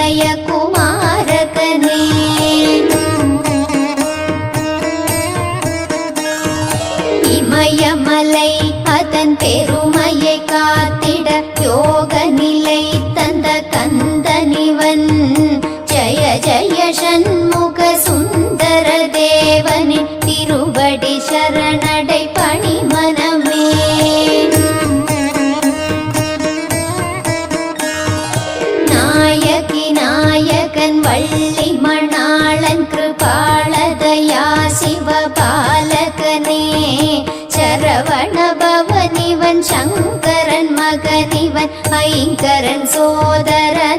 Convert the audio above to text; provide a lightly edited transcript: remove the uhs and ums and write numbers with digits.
இளைய குமாரகனே. இமயமலை அதன் பெருமையை காத்திட யோக நிலை தந்த கந்தனிவன். ஜய ஜய ஷண்முக சுந்தர தேவனின் திருவடி சரணடை பணி மனமே. நாயகி நாயகன் வள்ளி மணாளன் கிருபாளதயா சிவபாலகனே. சரவண பவனிவன் சங்கரன் மகனிவன் ஐங்கரன் சோதரன்